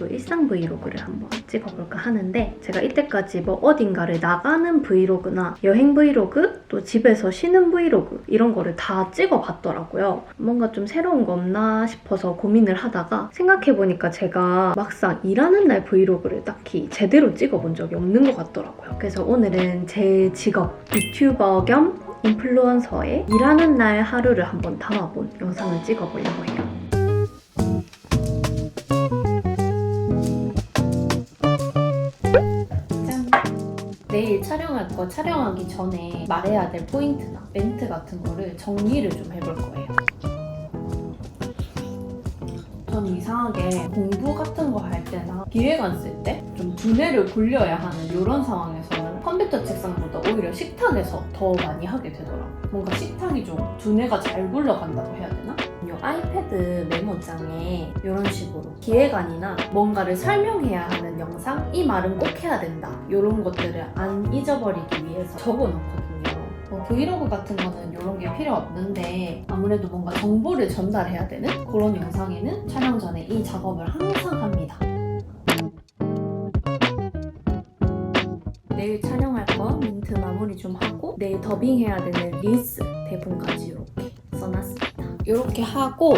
브이로그, 일상 브이로그를 한번 찍어볼까 하는데 제가 이때까지 뭐 어딘가를 나가는 브이로그나 여행 브이로그, 또 집에서 쉬는 브이로그 이런 거를 다 찍어봤더라고요. 뭔가 좀 새로운 거 없나 싶어서 고민을 하다가 생각해보니까 제가 막상 일하는 날 브이로그를 딱히 제대로 찍어본 적이 없는 것 같더라고요. 그래서 오늘은 제 직업, 유튜버 겸 인플루언서의 일하는 날 하루를 한번 담아본 영상을 찍어보려고 해요. 내일 촬영할 거 촬영하기 전에 말해야 될 포인트나 멘트 같은 거를 정리를 좀 해볼 거예요. 전 이상하게 공부 같은 거 할 때나 기획안 쓸 때 좀 두뇌를 굴려야 하는 이런 상황에서는 컴퓨터 책상보다 오히려 식탁에서 더 많이 하게 되더라고요. 뭔가 식탁이 좀 두뇌가 잘 굴러간다고 해야 되나? 이 아이패드 메모장에 이런 식으로 기획안이나 뭔가를 설명해야 하는 영상, 이 말은 꼭 해야 된다, 이런 것들을 안 잊어버리기 위해서 적어놓거든요. 브이로그 같은 거는 이런 게 필요 없는데 아무래도 뭔가 정보를 전달해야 되는 그런 영상에는 촬영 전에 이 작업을 항상 합니다. 내일 촬영할 거 멘트 마무리 좀 하고 내일 더빙해야 되는 릴스 대본까지 이렇게 써놨습니다. 이렇게 하고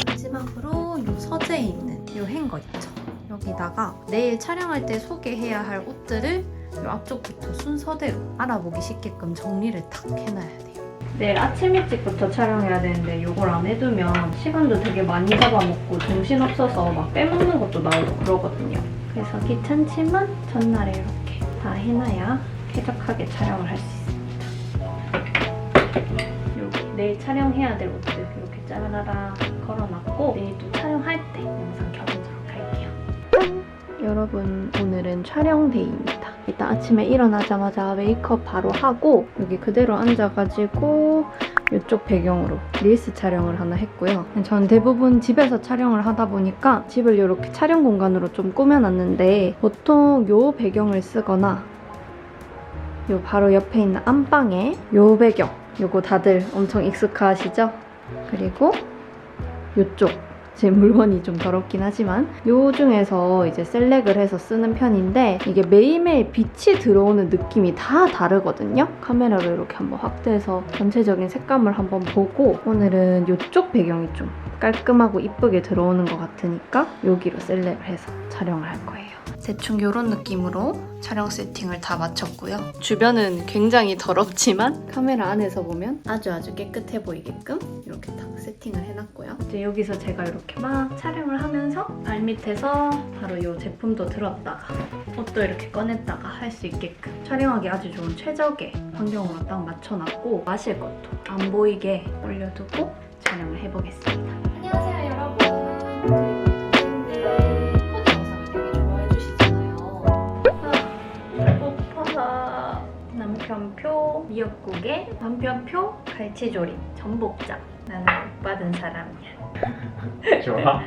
마지막으로 이 서재에 있는 이 행거 있죠? 여기다가 내일 촬영할 때 소개해야 할 옷들을 이 앞쪽부터 순서대로 알아보기 쉽게끔 정리를 탁 해놔야 돼요. 내일 아침 일찍부터 촬영해야 되는데 이걸 안 해두면 시간도 되게 많이 잡아먹고 정신없어서 막 빼먹는 것도 나오고 그러거든요. 그래서 귀찮지만 전날에 이렇게 다 해놔야 쾌적하게 촬영을 할 수 있습니다. 여기 내일 촬영해야 될 옷들 이렇게 짜라라 걸어놨고 내일 또 촬영할 때 영상 켜보도록 할게요. 여러분, 오늘은 촬영 데이입니다. 일단 아침에 일어나자마자 메이크업 바로 하고 여기 그대로 앉아가지고 이쪽 배경으로 릴스 촬영을 하나 했고요. 저는 대부분 집에서 촬영을 하다 보니까 집을 이렇게 촬영 공간으로 좀 꾸며놨는데 보통 요 배경을 쓰거나 요 바로 옆에 있는 안방에 요 배경, 요거 다들 엄청 익숙하시죠? 그리고 요쪽, 제 물건이 좀 더럽긴 하지만 요 중에서 이제 셀렉을 해서 쓰는 편인데 이게 매일매일 빛이 들어오는 느낌이 다 다르거든요. 카메라로 이렇게 한번 확대해서 전체적인 색감을 한번 보고 오늘은 요쪽 배경이 좀 깔끔하고 이쁘게 들어오는 것 같으니까 여기로 셀렉을 해서 촬영을 할 거예요. 대충 이런 느낌으로 촬영 세팅을 다 마쳤고요. 주변은 굉장히 더럽지만 카메라 안에서 보면 아주 깨끗해 보이게끔 이렇게 딱 세팅을 해놨고요. 이제 여기서 제가 이렇게 막 촬영을 하면서 발밑에서 바로 이 제품도 들었다가 옷도 이렇게 꺼냈다가 할 수 있게끔 촬영하기 아주 좋은 최적의 환경으로 딱 맞춰놨고 마실 것도 안 보이게 올려두고 촬영을 해보겠습니다. 안녕하세요 여러분. 남편표 미역국에 남편표 갈치조림 전복장. 나는 복 받은 사람이야. 좋아?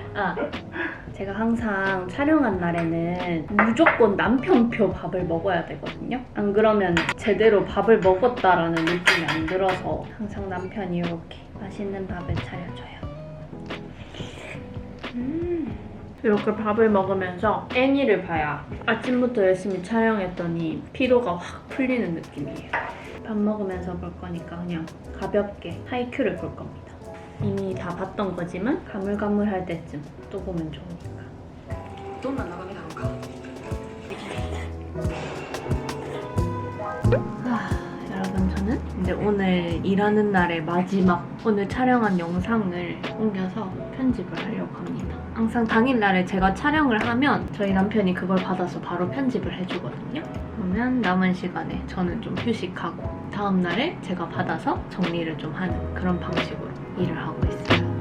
제가 항상 촬영한 날에는 무조건 남편표 밥을 먹어야 되거든요. 안 그러면 제대로 밥을 먹었다라는 느낌이 안 들어서 항상 남편이 이렇게 맛있는 밥을 차려줘요. 이렇게 밥을 먹으면서 애니를 봐야 아침부터 열심히 촬영했더니 피로가 확 풀리는 느낌이에요. 밥 먹으면서 볼 거니까 그냥 가볍게 하이큐를 볼 겁니다. 이미 다 봤던 거지만 가물가물할 때쯤 또 보면 좋으니까. 돈만 나가게 나올까? 여러분, 저는 이제 오늘 일하는 날의 마지막 오늘 촬영한 영상을 옮겨서 편집을 하려고 합니다. 항상 당일날에 제가 촬영을 하면 저희 남편이 그걸 받아서 바로 편집을 해주거든요. 그러면 남은 시간에 저는 좀 휴식하고 다음날에 제가 받아서 정리를 좀 하는 그런 방식으로 일을 하고 있어요.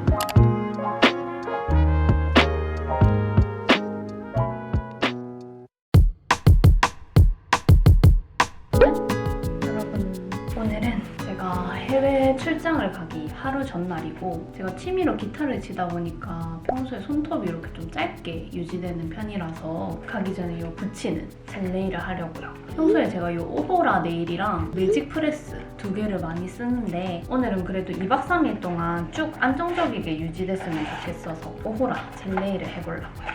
해외 출장을 가기 하루 전날이고 제가 취미로 기타를 치다 보니까 평소에 손톱이 이렇게 좀 짧게 유지되는 편이라서 가기 전에 이 붙이는 젤 네일을 하려고요. 평소에 제가 이 오호라 네일이랑 매직 프레스 두 개를 많이 쓰는데 오늘은 그래도 2박 3일 동안 쭉 안정적이게 유지됐으면 좋겠어서 오호라 젤 네일을 해보려고요.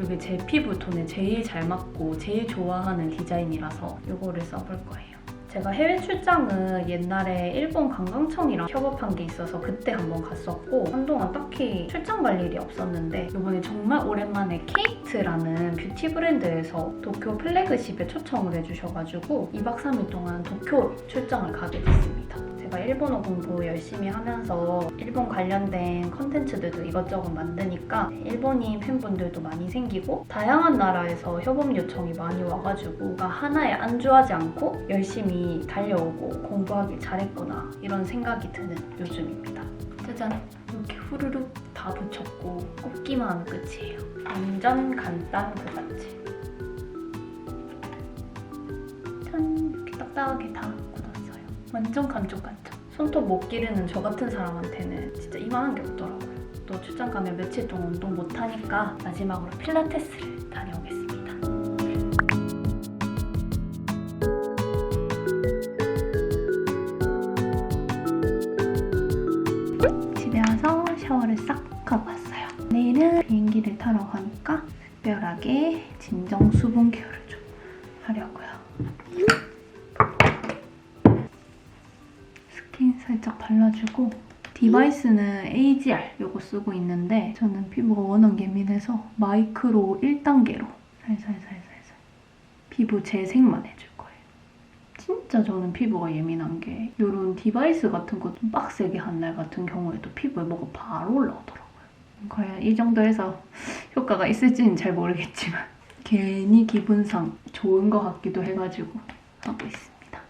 이게 제 피부 톤에 제일 잘 맞고 제일 좋아하는 디자인이라서 이거를 써볼 거예요. 제가 해외 출장은 옛날에 일본 관광청이랑 협업한 게 있어서 그때 한번 갔었고 한동안 딱히 출장 갈 일이 없었는데 이번에 정말 오랜만에 케이트라는 뷰티 브랜드에서 도쿄 플래그십에 초청을 해주셔가지고 2박 3일 동안 도쿄 출장을 가게 됐습니다. 제가 일본어 공부 열심히 하면서 일본 관련된 컨텐츠들도 이것저것 만드니까 일본인 팬분들도 많이 생기고 다양한 나라에서 협업 요청이 많이 와가지고 하나에 안주하지 않고 열심히 달려오고 공부하길 잘했구나 이런 생각이 드는 요즘입니다. 짜잔! 이렇게 후루룩 다 붙였고 꽂기만 하면 끝이에요. 완전 간단 그같이. 짠! 이렇게 딱딱하게 다 굳었어요. 완전 감쪽같죠? 손톱 못 기르는 저 같은 사람한테는 진짜 이만한 게 없더라고요. 또 출장 가면 며칠 동안 운동 못하니까 마지막으로 필라테스를 다녀오겠습니다. 집에 와서 샤워를 싹 하고 왔어요. 내일은 비행기를 타러 가니까 특별하게 진정 수분 케어를 좀 하려고요. 스킨 살짝 발라주고 디바이스는 AGR 요거 쓰고 있는데 저는 피부가 워낙 예민해서 마이크로 1단계로 살살살살살 피부 재생만 해줄 거예요. 진짜 저는 피부가 예민한 게 이런 디바이스 같은 거 좀 빡세게 한 날 같은 경우에도 피부에 뭐가 바로 올라오더라고요. 과연 이 정도에서 효과가 있을지는 잘 모르겠지만 괜히 기분상 좋은 것 같기도 해가지고 하고 있습니다.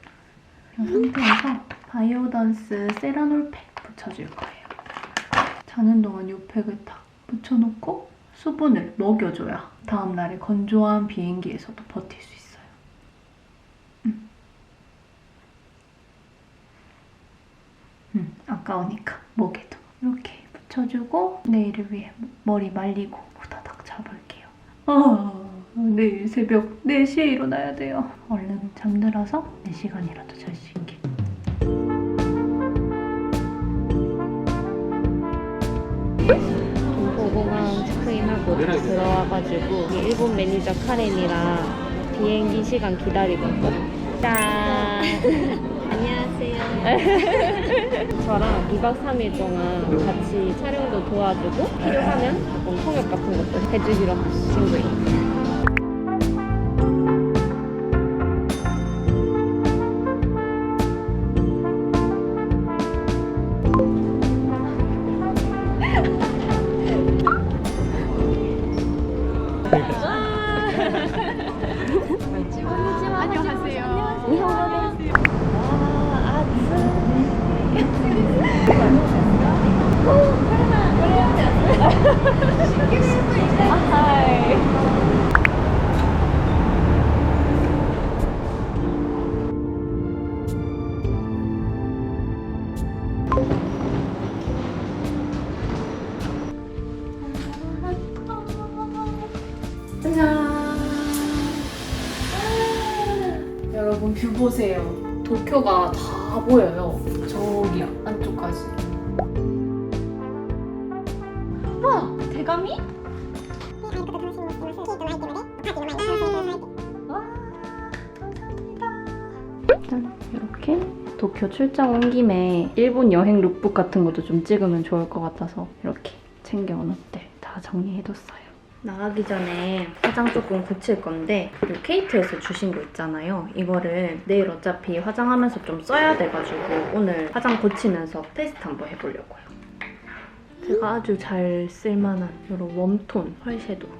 이 상태에서 바이오던스 세라놀 팩 붙여줄 거예요. 자는 동안 이 팩을 딱 붙여놓고 수분을 먹여줘야 다음날에 건조한 비행기에서도 버틸 수 있어요. 아까우니까 목에도 이렇게 붙여주고 내일을 위해 머리 말리고 후다닥 잡을게요. 내일 새벽 4시에 일어나야 돼요. 얼른 잠들어서 4시간이라도 잘 수 있게. 동포공항 체크인하고 들어와가지고 일본 매니저 카렌이랑 비행기 시간 기다리고 있거든요. 짠! 안녕하세요. 저랑 2박 3일 동안 같이 촬영도 도와주고 필요하면 가끔 통역 같은 것도 해주기로 한 친구예요. 여러분 뷰 보세요. 도쿄가 다 보여요. 저기 안쪽까지. 와! 대감이? 와! 감사합니다. 일단 이렇게 도쿄 출장 온 김에 일본 여행 룩북 같은 것도 좀 찍으면 좋을 것 같아서 이렇게 챙겨온 옷들 다 정리해뒀어요. 나가기 전에 화장 조금 고칠 건데 이 케이트에서 주신 거 있잖아요. 이거를 내일 어차피 화장하면서 좀 써야 돼가지고 오늘 화장 고치면서 테스트 한번 해보려고요. 제가 아주 잘 쓸만한 이런 웜톤 펄섀도우.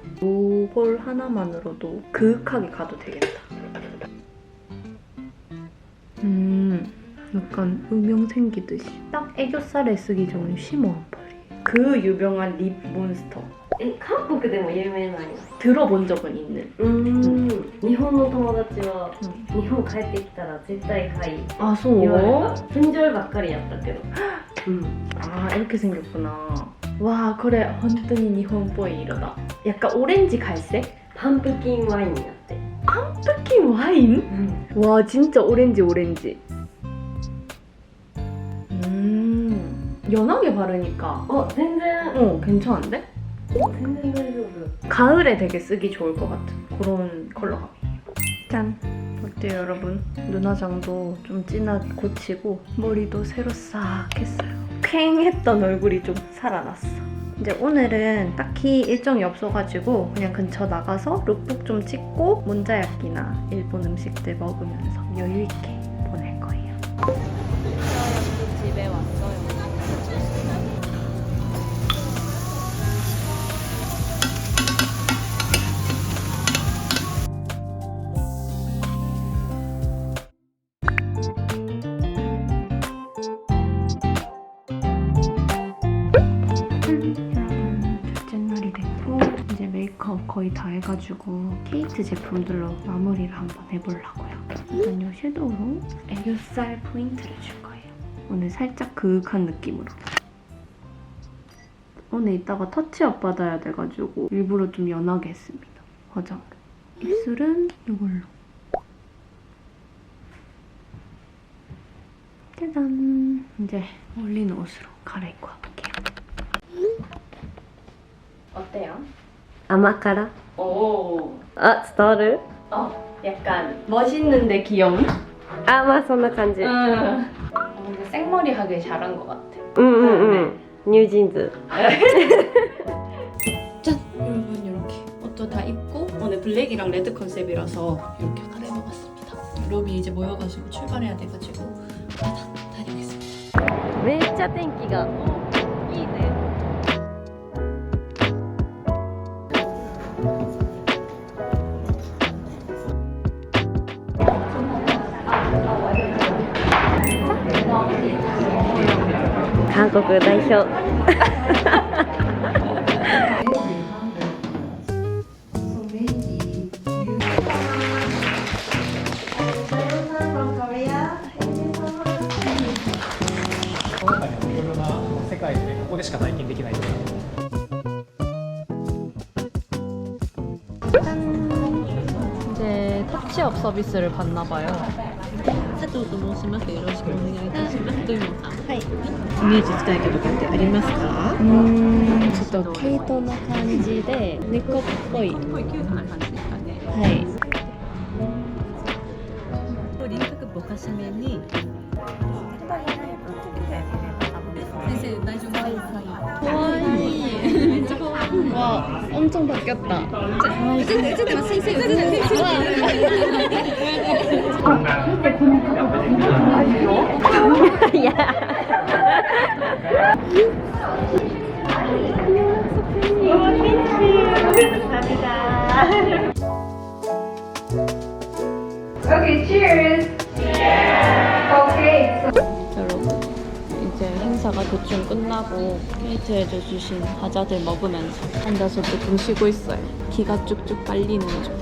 이걸 하나만으로도 그윽하게 가도 되겠다. 약간 음영 생기듯이 딱 애교살에 쓰기 좋은 쉬머한 펄이에요. 그 유명한 립 몬스터. 한국でも有名なんや。 들어본 적은 있는. 日本の友達は日本帰ってきたら絶対買い 아, 言われ 소? た。奮乗ばっかりやったけど。 아, 이렇게 생겼구나. 와, 그래. 완전히 일본っぽい 色だ. 약간 오렌지 갈색? パンプキンワインやって。 팜프킨 와인? 와, 진짜 오렌지. 연하게 바르니까 全然 괜찮은데? 全然大丈夫。 가을에 되게 쓰기 좋을 것 같은 그런 컬러감이에요. 짠! 어때요 여러분? 눈화장도 좀 진하게 고치고 머리도 새로 싹 했어요. 퀭했던 얼굴이 좀 살아났어. 이제 오늘은 딱히 일정이 없어가지고 그냥 근처 나가서 룩북 좀 찍고 몬자야끼나 일본 음식들 먹으면서 여유있게 보낼 거예요. 집에 왔어요. 메이크업 거의 다 해가지고 케이트 제품들로 마무리를 한번 해보려고요. 일단 이 섀도우로 애교살 포인트를 줄 거예요. 오늘 살짝 그윽한 느낌으로. 오늘 이따가 터치업 받아야 돼가지고 일부러 좀 연하게 했습니다. 화장을. 입술은 이걸로. 짜잔! 이제 어울리는 옷으로 갈아입고 와볼게요. 어때요? 甘辛 오. あ、伝わる 약간 멋있는데 귀여운? あ、まあそんな感じ。 근데 생머리 하길 잘한 것 같아. うんうんうん。ニュージーンズ。 짠! 여러분 이렇게 옷도 다 입고 오늘 블랙이랑 레드 컨셉이라서 이렇게 갈아입어봤습니다. 로비 이제 모여가지고 출발해야 돼가지고 다녀오겠습니다. めっちゃ天気がいいね。 韓国代表。 いろいろな世界でここでしか体験できないというか。 이제 터치업 서비스를 받나봐요. 佐藤と申します。よろしくお願いいたします。というのさん。はい。イメージしたいこととかってありますか？ちょっと毛糸な感じで猫っぽい。キュートな感じですかね。はい。輪郭ぼかしめに。先生大丈夫ですか？ 와이. 와, 엄청 바뀌었다. Okay, cheers. Okay. 여러분, 이제 행사가 대충 끝나고 케이트에서 주신 과자들 먹으면서 앉아서 조금 쉬고 있어요. 기가 쭉쭉 빨리는 중.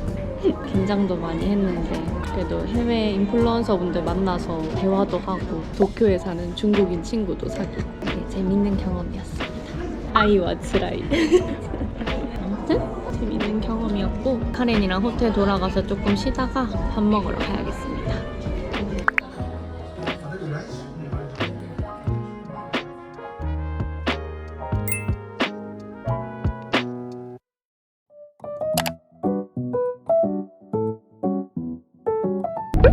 긴장도 많이 했는데 그래도 해외 인플루언서 분들 만나서 대화도 하고 도쿄에 사는 중국인 친구도 사귀고 되게 재밌는 경험이었습니다. 아이와 츠라이. 아무튼 재밌는 경험이었고 카렌이랑 호텔 돌아가서 조금 쉬다가 밥 먹으러 가야겠습니다.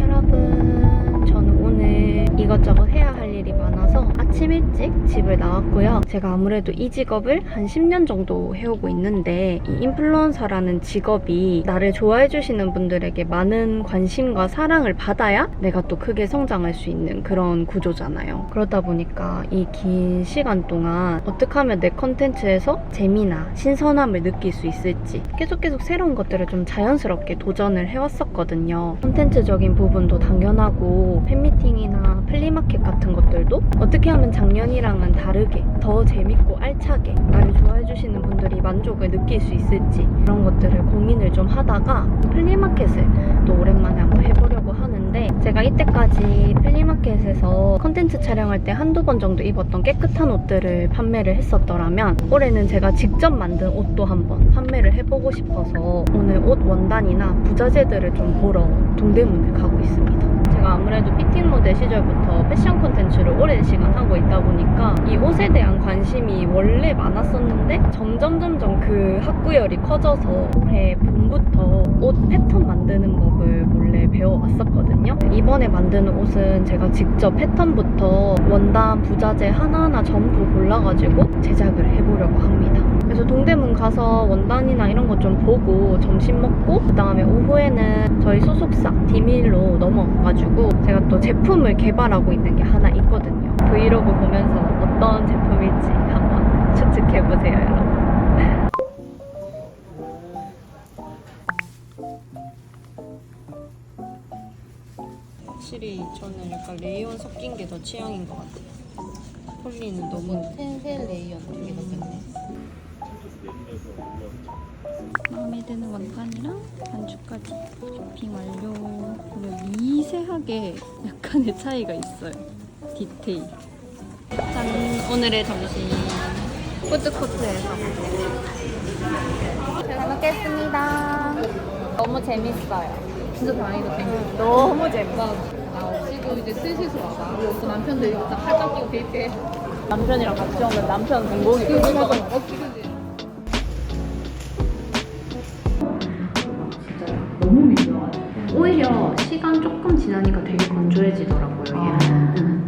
여러분, 저는 오늘 이것저것 해야 할 일이 많아서 아침 일찍 집을 나왔고요. 제가 아무래도 이 직업을 한 10년 정도 해오고 있는데 이 인플루언서라는 직업이 나를 좋아해 주시는 분들에게 많은 관심과 사랑을 받아야 내가 또 크게 성장할 수 있는 그런 구조잖아요. 그러다 보니까 이 긴 시간 동안 어떻게 하면 내 컨텐츠에서 재미나 신선함을 느낄 수 있을지 계속 새로운 것들을 좀 자연스럽게 도전을 해왔었거든요. 컨텐츠적인 부분도 당연하고 팬미팅이나 플리마켓 같은 것들도 어떻게 하면 작년이랑은 다르게 더 재밌고 알차게 나를 좋아해 주시는 분들이 만족을 느낄 수 있을지 그런 것들을 고민을 좀 하다가 플리마켓을 또 오랜만에 한번 해보려고 하는데 제가 이때까지 플리마켓에서 컨텐츠 촬영할 때 한두 번 정도 입었던 깨끗한 옷들을 판매를 했었더라면 올해는 제가 직접 만든 옷도 한번 판매를 해보고 싶어서 오늘 옷 원단이나 부자재들을 좀 보러 동대문을 가고 있습니다. 제가 제가 아무래도 피팅 모델 시절부터 패션 콘텐츠를 오랜 시간 하고 있다 보니까 이 옷에 대한 관심이 원래 많았었는데 점점 그 학구열이 커져서 올해 봄부터 옷 패턴 만드는 법을 몰래 배워왔었거든요. 이번에 만드는 옷은 제가 직접 패턴부터 원단, 부자재 하나하나 전부 골라가지고 제작을 해보려고 합니다. 그래서 동대문 가서 원단이나 이런 거 좀 보고 점심 먹고 그 다음에 오후에는 저희 소속사 디밀로 넘어가가지고 제가 또 제품을 개발하고 있는 게 하나 있거든요. 브이로그 보면서 어떤 제품일지 한번 추측해보세요, 여러분. 확실히 저는 약간 레이온 섞인 게 더 취향인 것 같아요. 폴리는 너무 텐셀 레이온 되게 넣겠네. 마음에 드는 원단이랑 반죽까지 쇼핑 완료. 그리고 미세하게 약간의 차이가 있어요. 디테일. 짠! 오늘의 점심 푸드코트에서 잘 먹겠습니다. 너무 재밌어요. 진짜 다행이다. 너무 재밌어. 나 없이도 이제 셋이서 와봐. 또 남편도 이렇게 딱 팔짱 끼고 데이트해. 남편이랑 같이 오면 남편 공복이 그거 되는 거 맞아. 그지. 너무 민감하죠. 오히려 시간 조금 지나니까 되게 건조해지더라고요. 얘는.